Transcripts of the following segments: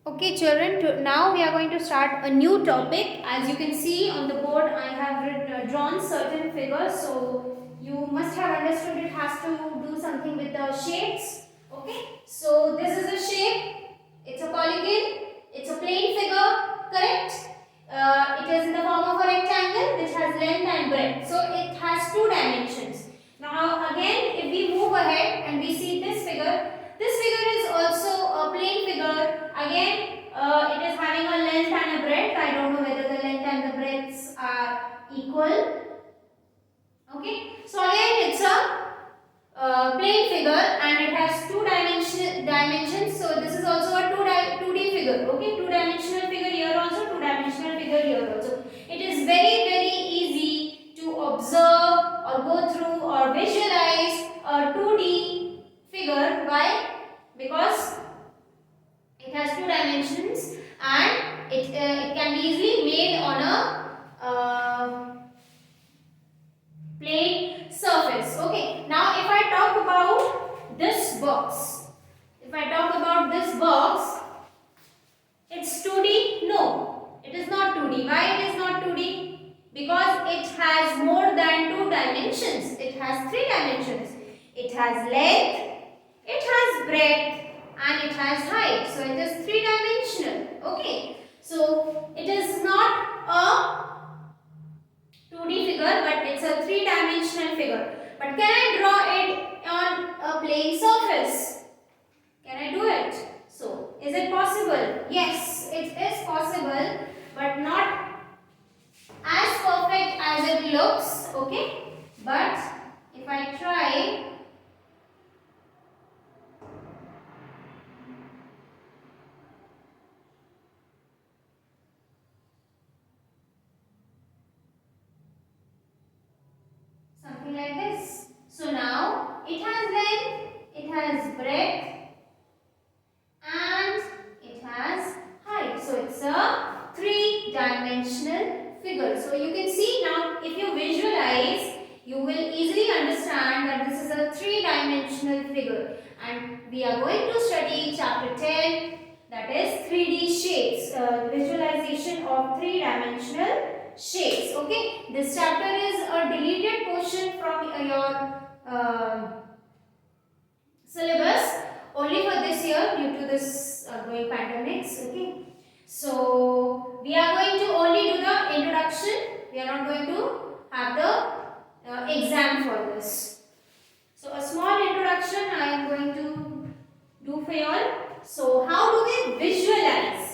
Okay children, now we are going to start a new topic. As you can see on the board, I have drawn certain figures. So you must have understood it has to do something with the shapes. Okay, so this is a shape, it's a polygon, it's a plane figure, correct? It is in the form of a rectangle which has length and breadth. So it has two dimensions. Now again, if we move ahead and we see this figure is also a plane figure. Again, it is having a length and a breadth. I don't know whether the length and the breadths are equal. Okay, so again it's a plane figure and it has two dimensions. So this is also a 2D figure. Okay, two-dimensional figure here also, two-dimensional figure here also. It is very easy to observe or go through or visualize a 2D figure. Why? Because it has two dimensions and it can be easily made on a plane surface. Okay, now if I talk about this box, it's 2D? No, it is not 2D. Why it is not 2D? Because it has more than two dimensions. It has three dimensions. It has length, it has breadth, and it has height. So it is three-dimensional. Okay. So it is not a 2D figure, but it's a three-dimensional figure. But can I draw it on a plane surface? Can I do it? So, is it possible? Yes, it is possible, but not as perfect as it looks. Okay. But if I try, something like this. So now it has length, it has breadth, and it has height. So it's a three-dimensional figure. So you can see now, if you visualize, you will easily understand that this is a three-dimensional figure. And we are going to study chapter 10, that is 3D shapes, visualization of three-dimensional shapes. Okay, this chapter is a deleted portion from your syllabus only for this year due to this going pandemics. Okay, so we are going to only do the introduction. We are not going to have the exam for this. So a small introduction I am going to do for you all. So how do we visualize?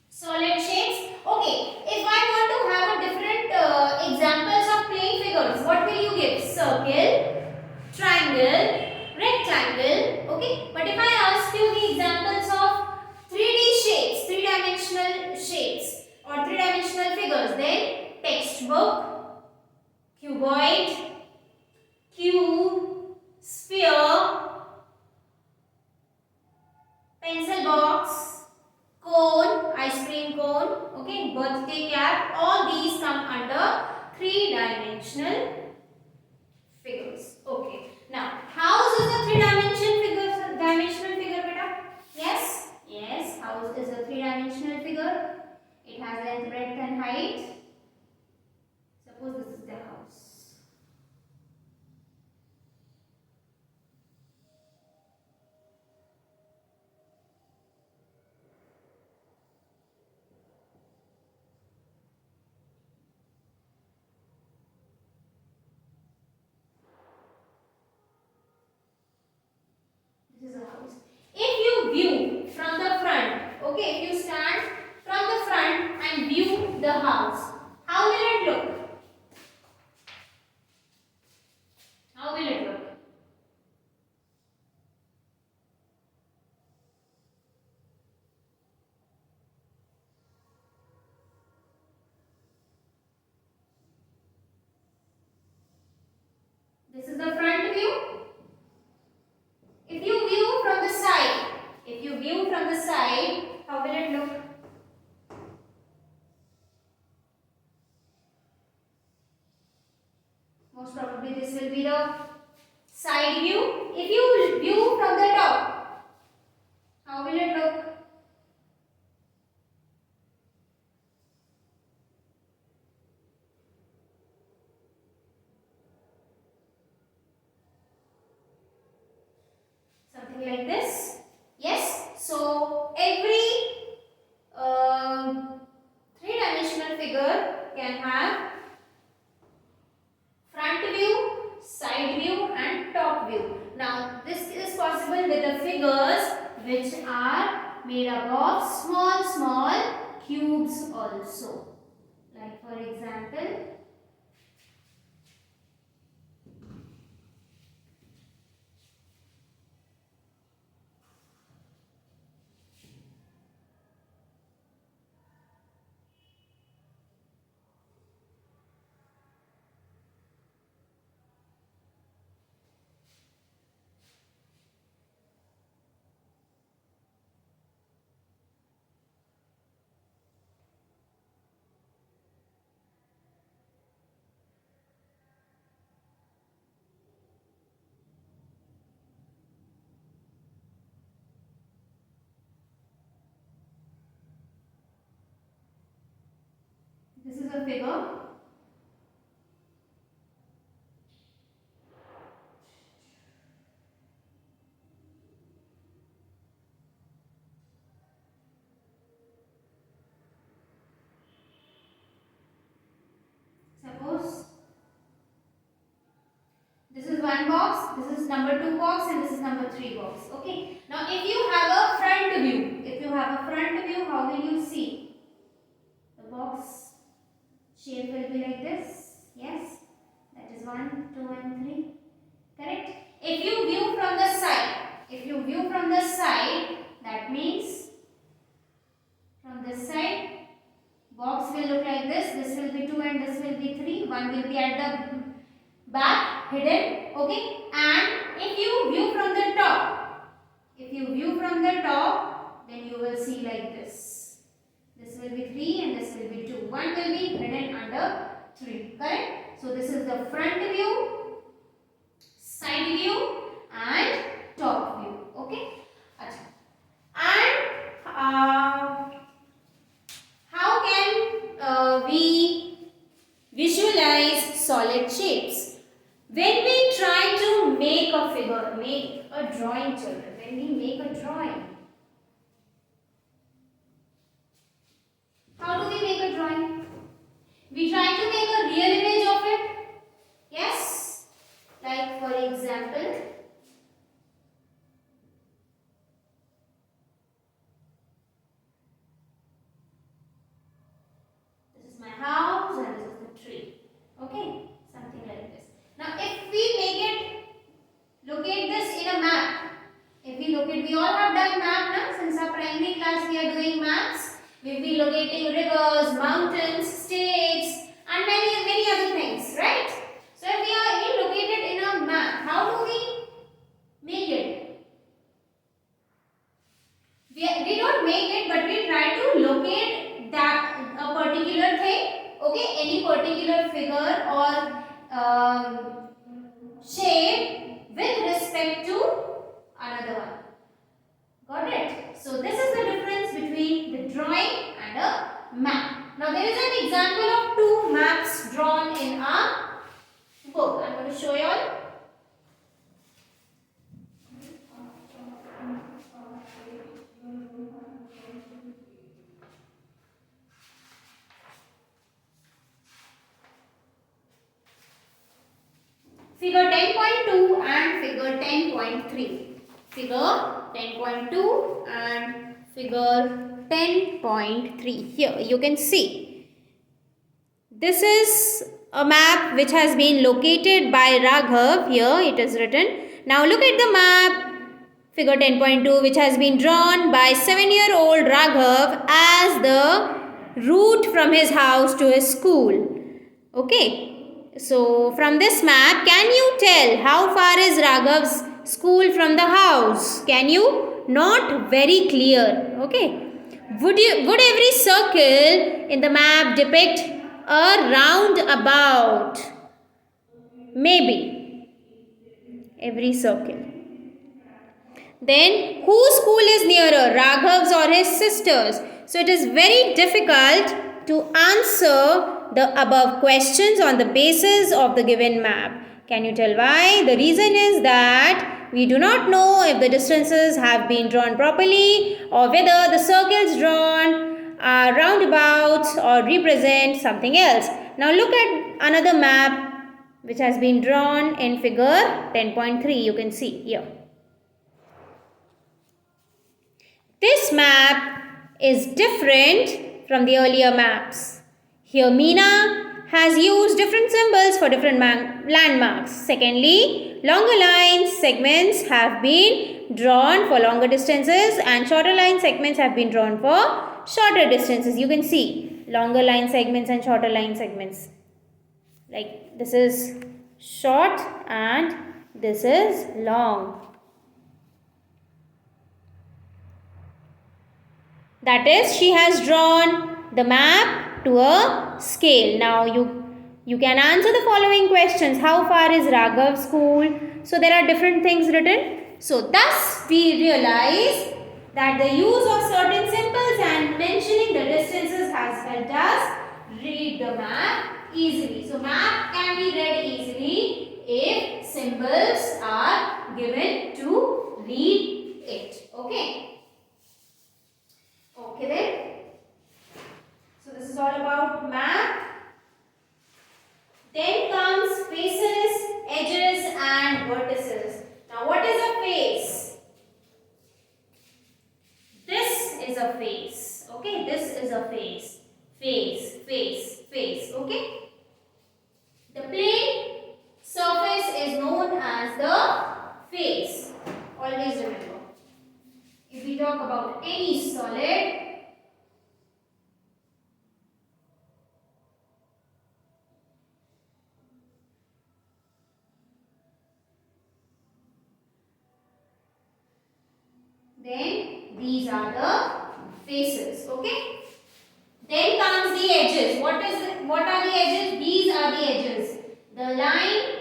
Solid shapes. Okay, if I want to have a different examples of plane figures, what will you give? Circle, triangle, rectangle. Okay, but if I ask you the examples of 3D shapes, three-dimensional shapes or three-dimensional figures, then textbook, cuboid, cube, sphere, pencil box, cone, ice cream cone, okay, birthday cap, all these come under three-dimensional figures. Okay. Now, house is a dimensional figure, beta? Yes? Yes, house is a three-dimensional figure. It has length, breadth and height. Suppose this is the house. something like this. Yes, so every three-dimensional figure can have front view, side view and top view. Now this is possible with the figures which are made up of small cubes also. Like for example, this is a figure. Suppose this is one box, this is number 2 box and this is number 3 box. Okay. Now if you have a front view, how will you see? The box shape will be like this. Yes. That is 1, 2 and 3. Correct? If you view from the side, that means from this side, box will look like this. This will be 2 and this will be 3. One will be at the back, hidden. Okay. And if you view from the top, then you will see like this. This will be 3 and this will be 2. One will be hidden under 3. Correct? So this is the front view, side view and top view. Okay. And how can we visualize solid shapes? When we try to make a figure, make a drawing, children, when we make a drawing, how do we make a drawing? We try to make a real image of it. Yes? Like for example, this is my house and this is the tree. Okay? Something like this. Now if we make it, locate this in a map. If we locate, we all have done map now. Since our primary class we are doing maps. We will be locating rivers, mountains, states and many other things, right? So if we are located in a map, how do we make it? We don't make it, but we try to locate that a particular thing, okay, any particular figure or shape with respect to another one. Got it? So this is the difference between the drawing and a map. Now there is an example of 2 maps drawn in our book. I am going to show you all. Figure 10.2 and figure 10.3. Figure 10.2 and figure 10.3. Here you can see. This is a map which has been located by Raghav. Here it is written. Now look at the map. Figure 10.2 which has been drawn by 7-year-old Raghav as the route from his house to his school. Okay. So from this map, can you tell how far is Raghav's school from the house? Can you? Not very clear. Okay. Would every circle in the map depict a roundabout? Maybe. Every circle. Then whose school is nearer, Raghav's or his sister's? So it is very difficult to answer the above questions on the basis of the given map. Can you tell why? The reason is that we do not know if the distances have been drawn properly or whether the circles drawn are roundabouts or represent something else. Now look at another map which has been drawn in figure 10.3. You can see here. This map is different from the earlier maps. Here Meena has used different symbols for different landmarks. Secondly, longer line segments have been drawn for longer distances and shorter line segments have been drawn for shorter distances. You can see longer line segments and shorter line segments. Like this is short and this is long. That is, she has drawn the map to a scale. Now you can answer the following questions. How far is Raghav's school? So there are different things written. So thus we realize that the use of certain symbols and mentioning the distances has helped us read the map easily. So map can be read easily if symbols are given to read it. Okay. Okay then. So this is all about map. Then comes faces, edges and vertices. Now what is a face? This is a face. Okay, this is a face. Face, face, face. Okay. The plane surface is known as the face. Always remember. If we talk about any solid, then these are the faces. Okay. Then comes the edges. What are the edges? These are the edges. The line